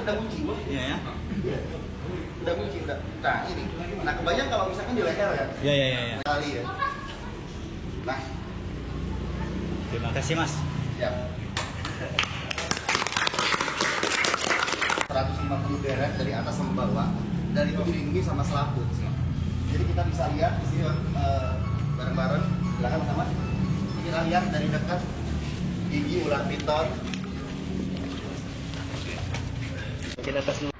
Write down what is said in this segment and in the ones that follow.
udah kunci. Iya ya. Udah kunci, udah. Nah ini. Nah kebayang kalau misalkan di leher ya. Iya. Kali ya. Nah. Terima kasih Mas. Ya. 150 deret dari atas sampai bawah, dan itu dilindungi sama selaput. Jadi kita bisa lihat di sini bareng-bareng, silakan sama. Kita lihat dari dekat gigi ular piton. Bagian atas dulu.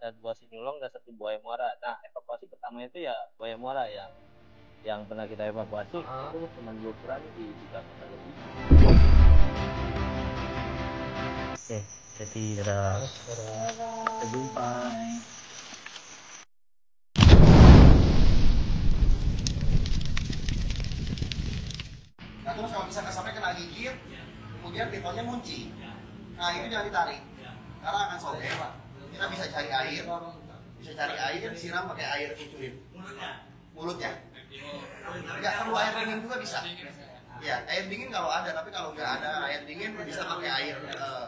Ada 2 sinyulong dan 1 buaya muara. Nah, evakuasi pertama itu ya buaya muara yang pernah kita evakuasi itu cuma 2 ukuran di 3 meter lebih. Oke, jadi sampai jumpa. Nah terus kalau misalkan sampai kena gigit, kemudian pitonnya kunci. Nah itu jangan ditarik, karena akan sobek. Kita bisa cari air, siram pakai air kucurin mulutnya. Nggak perlu air dingin juga bisa. Ya, air dingin kalau ada, tapi kalau nggak ada air dingin bisa pakai air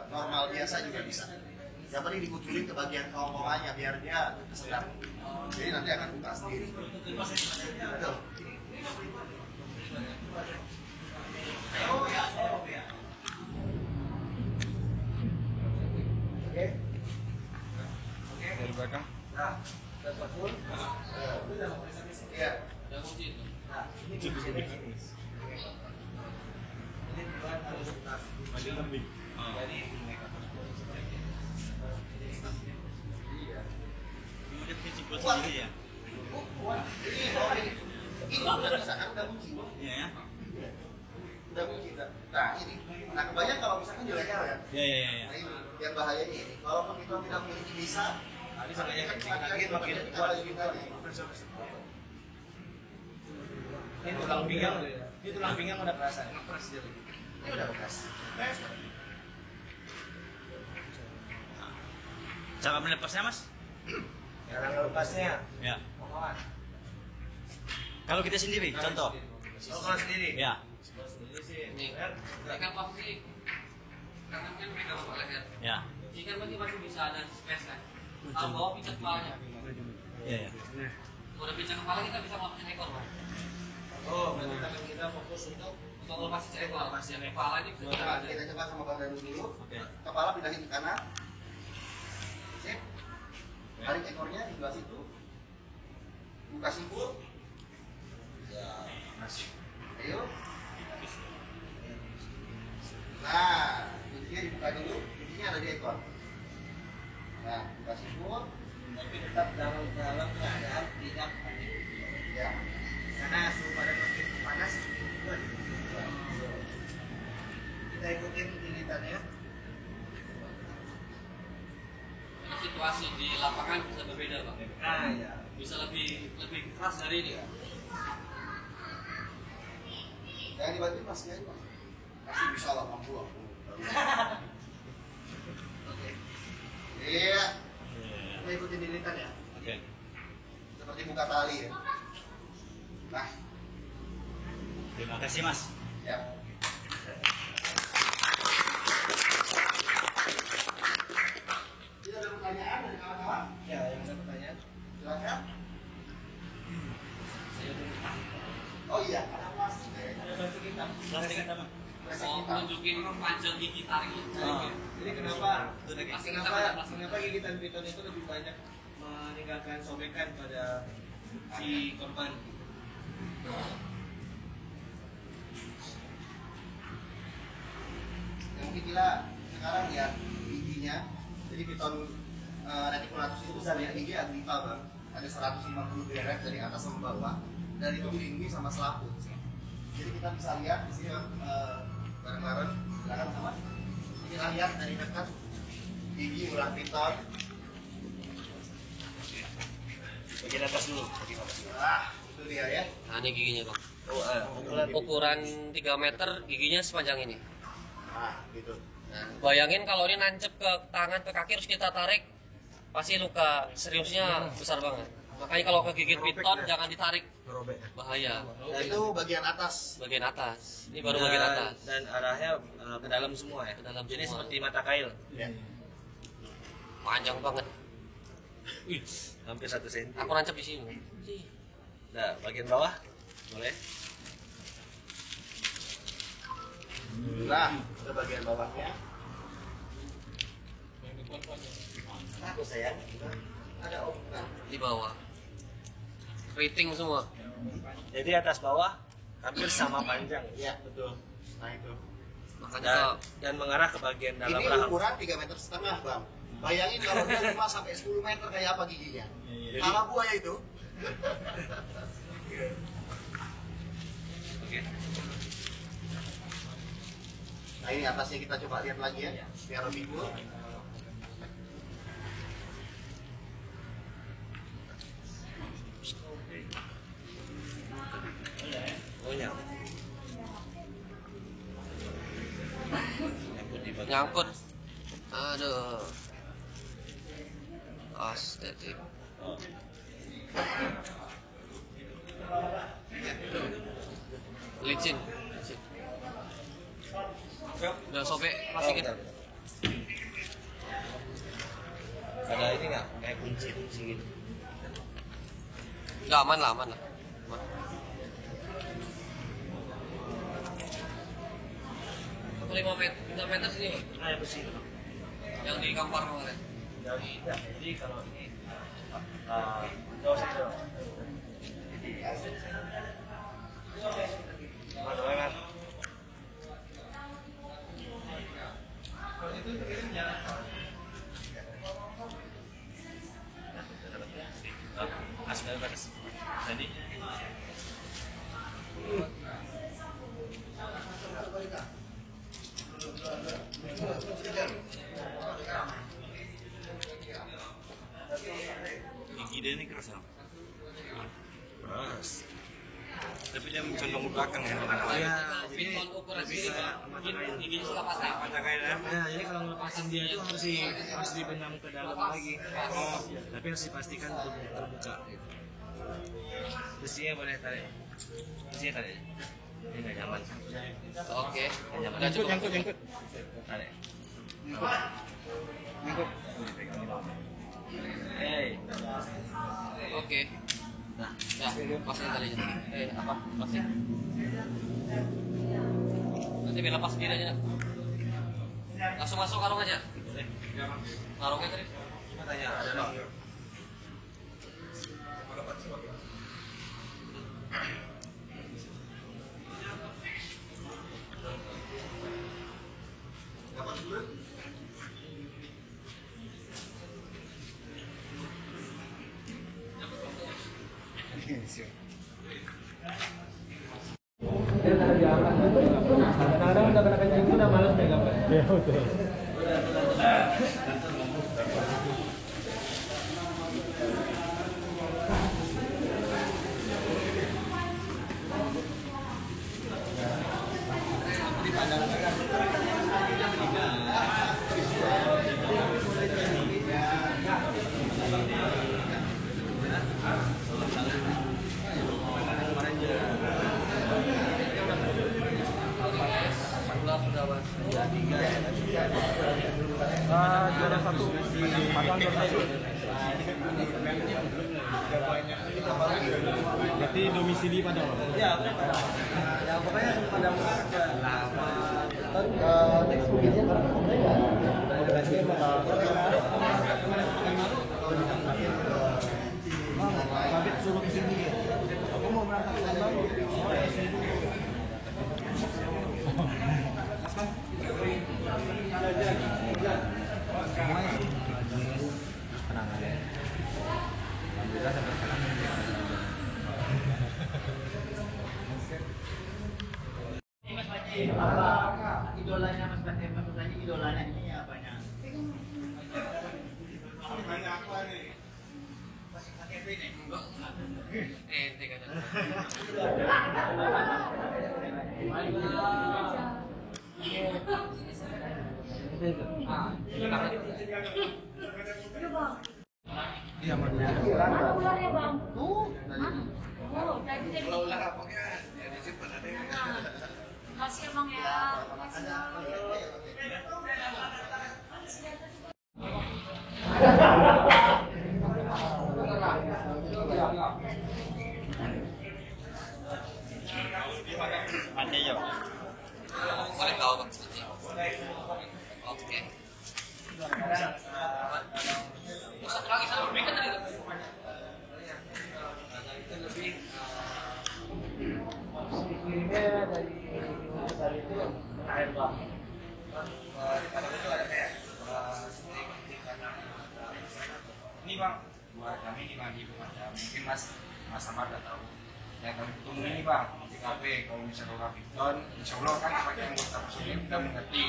normal biasa juga bisa. Yang penting dikucurin ke bagian kerongkongannya biar dia kesedap. Jadi nanti akan buka sendiri. Betul. Oke. Dari belakang. Nah, dapat pun. Iya. Nah, ini di sini. Ini buat harus Masih lebih. jadi Kemudian dicipul sendiri ya. ini udah bisa kan udah kunci. Iya ya. Udah kunci. Nah ini. Nah kebayang kalau misalkan di leher ya. Iya. Nah ini yang bahayanya ini. Kalau kita tidak kunci bisa. Bisa kayak kencing lagi makin kuat juga. Ini tulang pinggang udah ya? Ini tulang pinggang udah kerasa. Ngepress dia lagi. Ini udah bekas. Cara melepasnya Mas? Cara ngelepasnya, Ya. mohon. Kalau kita sendiri, contoh. Kalau sendiri? Ya. Kalau sendiri sih. Mereka pasti karena kan mereka bawa leher. Ya. Jadi kan berarti masih bisa ada space kan. Kalau bawa pijak kepalanya. Iya. Udah pijak kepala kita bisa melepasin ekor Pak. Oh, berarti tangan kita fokus untuk Lepasin ekor. Yang kepalanya bisa kita Coba ada. kita coba sama Bang Danu dulu. Oke. Kepala pindahin ke kanan. Sip. Tarik ekornya di sebelah situ. Buka simpul. Ya, masih. Ayo. Nah, kuncinya dibuka dulu. Kuncinya ada di ekor. Nah, buka simpul. tapi tetap dalam keadaan tidak panik. Ya. Karena suhu badan makin panas, kita ikutin lilitannya. Karena situasi di lapangan bisa berbeda Pak. Nah, ya. Bisa lebih keras dari ini kan. Jangan dibantuin Mas ya, Mas. Masih bisa lah mampu aku. Oke. Iya. Kita ikutin lilitan ya. Oke. Seperti buka tali ya. Nah, Terima kasih Mas. ya. Tidak ada pertanyaan dari kawan-kawan? Ya, yang ada pertanyaan. Silakan. Oh iya, ada plastik ya. Ada plastik hitam. Plastik kita Mas. Plastik Mau hitam. nunjukin panjang gigi tarik. Jadi kenapa Plastik hitam ada plastik kenapa hitam. gigitan piton itu lebih banyak meninggalkan sobekan pada si korban? Yang mungkin kita sekarang lihat giginya. Jadi piton reticulatus itu besar ya, gigi agripa Bang. Ada 150 deret dari atas sampai bawah, dan itu dilindungi sama selaput. Jadi kita bisa lihat di sini bareng-bareng, silakan sama. Kita lihat dari dekat gigi ular piton. Bagian atas dulu. Wah, itu dia ya. Nah ini giginya Bang. ukuran 3 meter, giginya sepanjang ini. Nah, gitu. Nah, bayangin kalau ini nancep ke tangan, ke kaki, terus kita tarik, pasti luka seriusnya besar banget. Makanya kalau kegigit piton jangan ditarik, bahaya. Nah, itu bagian atas. Bagian atas, ini baru bagian atas. Dan arahnya ke dalam semua ya. Ke dalam Jadi semua. seperti mata kail. Ya. Panjang banget. Hampir 1 cm. Aku nancep di sini. Nah, bagian bawah boleh. Nah, ke bagian bawahnya. Aku sayang. Ada ombak. Di bawah. Keriting semua. Jadi atas bawah hampir sama panjang. Iya, betul. Nah, itu. Makanya Dan, kalau dan mengarah ke bagian dalam Ini rahang. ukuran 3,5 meter, Bang. Bayangin kalau dia 5 sampai 10 meter kayak apa giginya. Jadi- Kalau buaya itu. Oke. Nah, ini atasnya kita coba lihat lagi ya, biar lebih full. Oh, nyamuk. Nyangkut di bagian. nyangkut. Aduh. Estetik. Licin. Licin. Udah sobek, masukin. Ada ini nggak? Kayak kunci gitu. Nggak, aman lah, aman lah. Aman. Aku 5 meter sini, Pak. Ah, ya besi. Yang di Kampar kemarin. Jadi kalau ini jauh saja. Mana banget? Asal batas. Jadi Gigi dia ini keras. Keras. Tapi dia mencondong ke belakang ya. ya, Piton ukuran sini, Pak. Giginya suka patah. Mata kayak nah jadi kalau ngelepasin dia itu harus dibenam ke dalam lagi. Oh, tapi harus dipastikan terbuka. Gitu. Besinya boleh tarik. Besinya tarik. Ini nggak nyaman. Oke. Nyaman. Udah cukup. Tarik. Nyangkut. Hey. Oke. Nah, Ya, pasin talinya. Apa? Pasin. Nanti biar lepas sendiri aja. Langsung masuk karung aja. Karungnya tadi. cuma tanya ada bang. Kadang-kadang udah kena kencing udah malas pegang. Iya betul. Juara satu, Padang juara satu. Berarti domisili Padang. Ya, Padang. Ya, pokoknya Padang lama. Next mungkinnya karena Babit suruh kesini. Aku mau berangkat ke Bandung. apa idolanya Mas Batem, maksudnya idolanya ini apanya? Ente kan. Mana ularnya bang? Tuh. Oh, jadi Kalau ular apa ya? Ya disimpan ada yang. Makasih ya bang ya. Makasih bang. Ada ya. Boleh tahu bang. Oke. Satu lagi satu mereka tadi. Ini bang, buat kami di pemadam, mungkin mas Samad udah tahu. Yang kami tunggu ini bang, di TKP, kalau misalnya orang piton, insya Allah kan sebagai anggota personil kita mengerti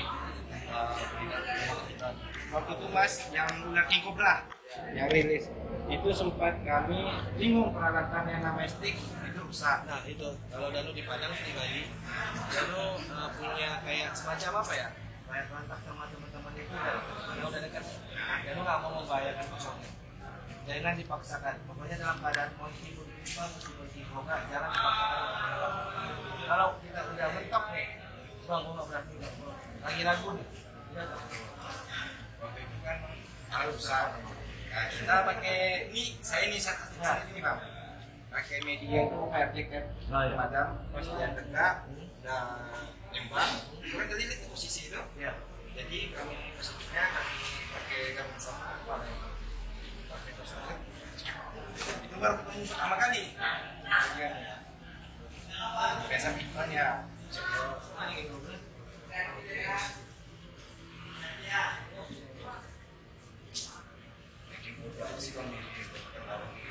piton. Waktu itu mas, yang ular king cobra, yang rilis, itu sempat kami bingung peralatan yang namanya stick itu rusak. Nah itu kalau Danu di Padang pribadi, Danu punya kayak semacam apa ya? Kayak kontak sama teman-teman itu kalau udah dekat, Danu nggak mau membahayakan kosongnya. Jangan dipaksakan. Pokoknya dalam keadaan mau tidur nggak, jangan dipaksakan. Kalau kita udah mentok nih, bang, gua nggak berani, lagi ragu nih. Waktu itu kan harus rusak. Nah, kita pakai ini satu ini bang. Pakai media itu fire jacket pemadam, pas dia tegak, dan nembak. Kurang tadi lihat posisi itu. Jadi kami posisinya kami pakai gambar sama itu baru ketemu pertama kali. Biasa piton ya.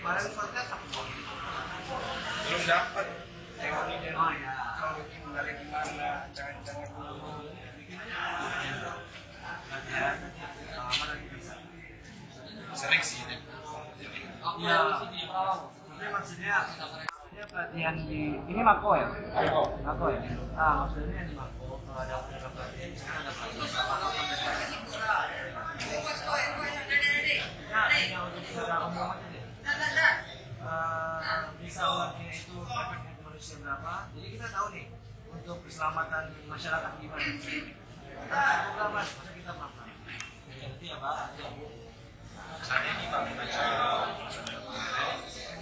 Kemarin kontak apa? Belum dapat. Tengok ini dan kalau gimana gimana, jangan dulu. Sering sih deh. Iya. Tapi maksudnya pelatihan di ini Mako ya? Mako ya. Ah maksudnya di Mako kalau ada pelatihan di sana ada pelatihan. Nah, yang untuk secara umum aja deh. Bisa ularnya itu efeknya manusia berapa? Jadi kita tahu nih untuk keselamatan masyarakat gimana. Kita program mas, masa kita paham. Nanti ya Pak. Saya ini bang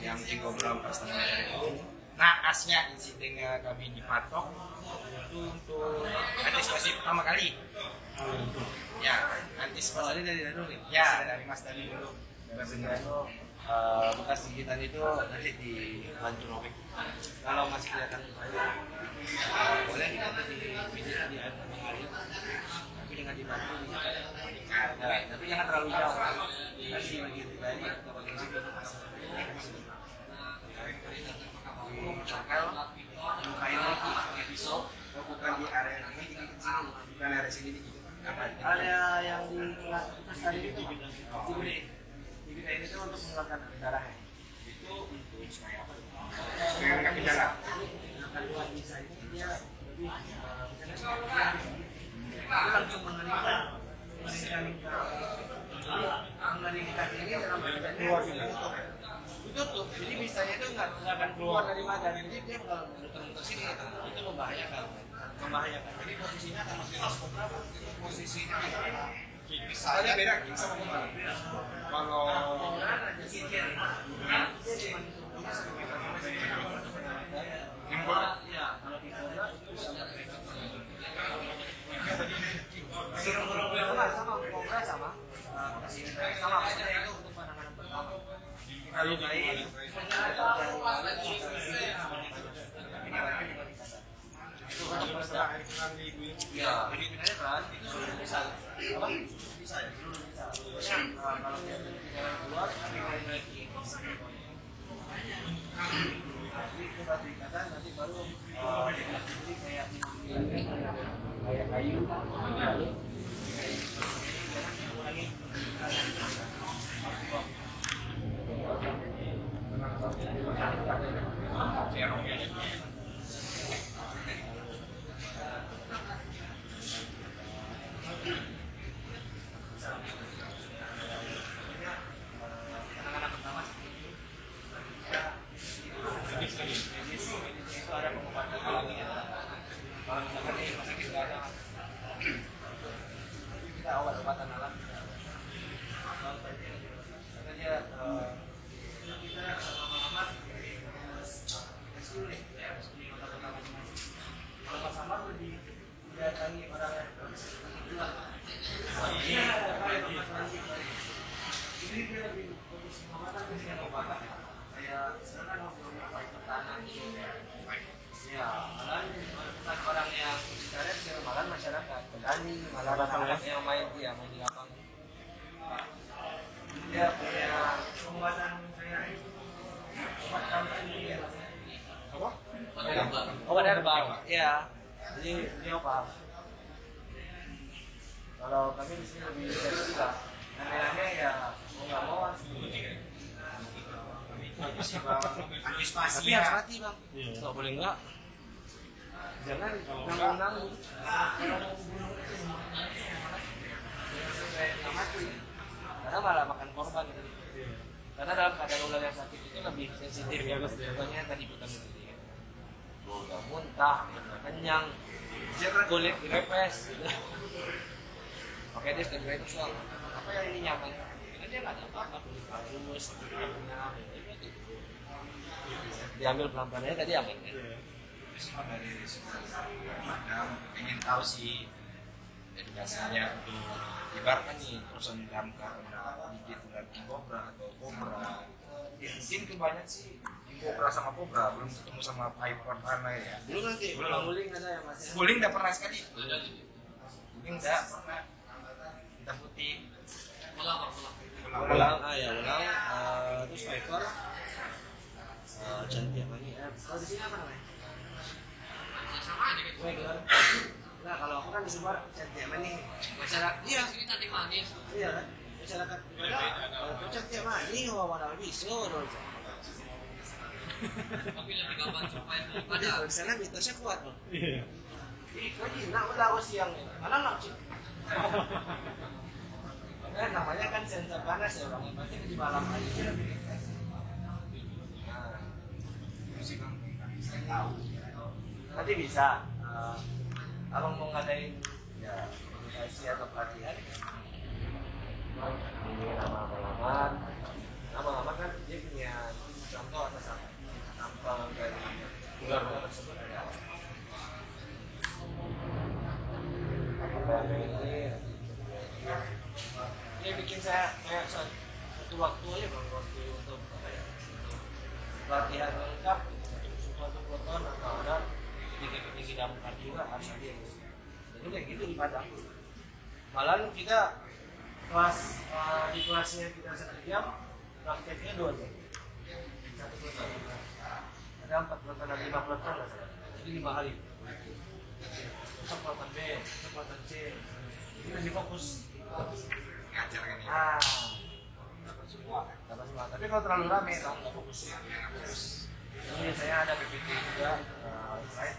yang king cobra customer itu naasnya insidennya kami dipatok itu untuk antisipasi pertama kali ya antisipasi dari Danu nih. ya dari mas tadi dulu Danu bekas gigitan itu nanti dibantu robek kalau masih kelihatan boleh kita dipijit di air mengalir tapi dengan dibantu tapi jangan terlalu jauh kasih lagi pribadi atau pakai sini cakal bukain lagi pakai pisau bukan di area ini digigit sini bukan area sini digigit Ada yang di atas tadi itu gede. Ini tuh untuk mengeluarkan darahnya. itu untuk supaya apa dengan kaki darah Kandungan bisa ini dia lebih langsung mengeringkan ini dalam keluar ditutup, jadi bisanya itu nggak akan keluar dari badan, jadi dia kalau muter-muter sini itu membahayakan. Jadi posisinya akan masih posisinya misalnya beda king sama kobra kalau kalau baik itu kan masalah air kurang di ya ini sebenarnya kan itu sudah bisa apa bisa ya kalau dia keluar tapi lain lagi itu batu ikatan nanti baru jadi kayak kayu lalu obat alami ya. Kalau misalkan di rumah sakit nggak ada, kita obat-obatan alam. Karena dia kita lama-lama sulit ya, kalau sama lebih didatangi orang yang ini dia lebih fokus pengobatan dengan obatan. Kayak sekarang ngomong pertanian ya, malah bukan orang yang karet, malah masyarakat petani, malah anak yang main di lapang. Dia punya pengobatan kayak obat kampanye ya. Apa? Obat herbal. Iya. Jadi beliau paham. Kalau kami di sini lebih suka, namanya ya mau nggak mau harus antisipasi ya. Hati bang. Nggak boleh nggak. Jangan nanggung-nanggung. Karena malah makan korban gitu. Karena dalam keadaan ular yang sakit itu lebih sensitif ya. Contohnya tadi vitamin D. Udah muntah, kenyang, kulit direpes gitu. Oke, dia sudah direpes soal apa yang ini nyaman. Karena dia nggak ada apa-apa, kulit bagus, kenyang, diambil pelan-pelan aja tadi aman kan? Dari ingin tahu sih edukasinya untuk ibaratkan nih perusahaan damkar gigit ular kobra atau kobra. Mungkin kebanyakan sih kobra sama kobra, belum ketemu sama python mana ya. Belum nanti, belum guling ada ya mas. Guling udah pernah sekali. Guling udah pernah. Hitam putih. Ulang, ya ulang. Terus python, cantik apa nih? Kalau di sini apa namanya? Nah kalau aku kan di Sumbar cantik manis masyarakat iya Ini cantik manis. iya kan masyarakat kalau cantik manis warna bisu Tapi lebih gampang supaya ada di sana mitosnya kuat loh Iya. kau jinak udah siang mana nak sih karena namanya kan sensor panas ya bang berarti di malam aja nah nanti bisa abang mau ngadain ya edukasi atau pelatihan ini nama-nama kan dia punya contoh atas tampang dari ular tersebut ya ini bikin saya kayak satu waktu aja bang waktu untuk pelatihan lengkap suatu foton atau ada tinggi damkar juga harus hadir. Jadi kayak gitu di Padang. Malah kita kelas di kelasnya kita 1 jam, prakteknya 2 jam. 1 peloton. Ada 4 peloton dan 5 peloton lah. Jadi 5 hari. Besok peloton B, besok peloton C. Jadi lebih fokus. Ngajar kan ya. Dapat semua. Tapi kalau terlalu rame, nggak fokus. Ini saya ada PPT juga, slide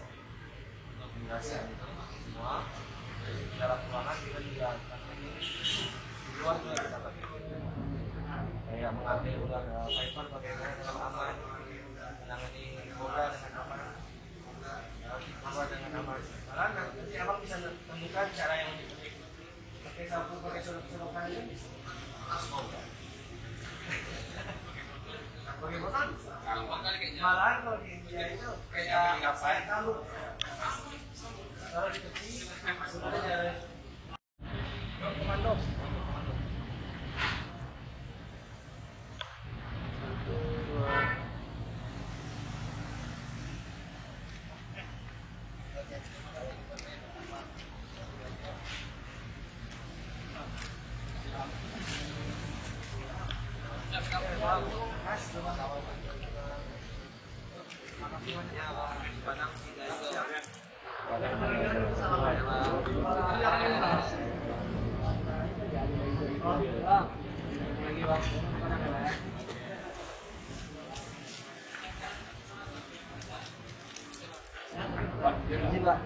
untuk menjelaskan itu semua. Dalam ruangan kita juga di luar juga kita pakai kayak mengambil ular python bagaimana dengan aman, menangani kobra dengan aman, kobra dengan aman. Malah nanti abang bisa temukan cara yang lebih baik. Pakai sapu, pakai sorok-sorokan ini bisa. Bagaimana? Malahan kalau di India itu kayak ngapain kamu? Kalau di kecil sudah ada komando. Ini Pak.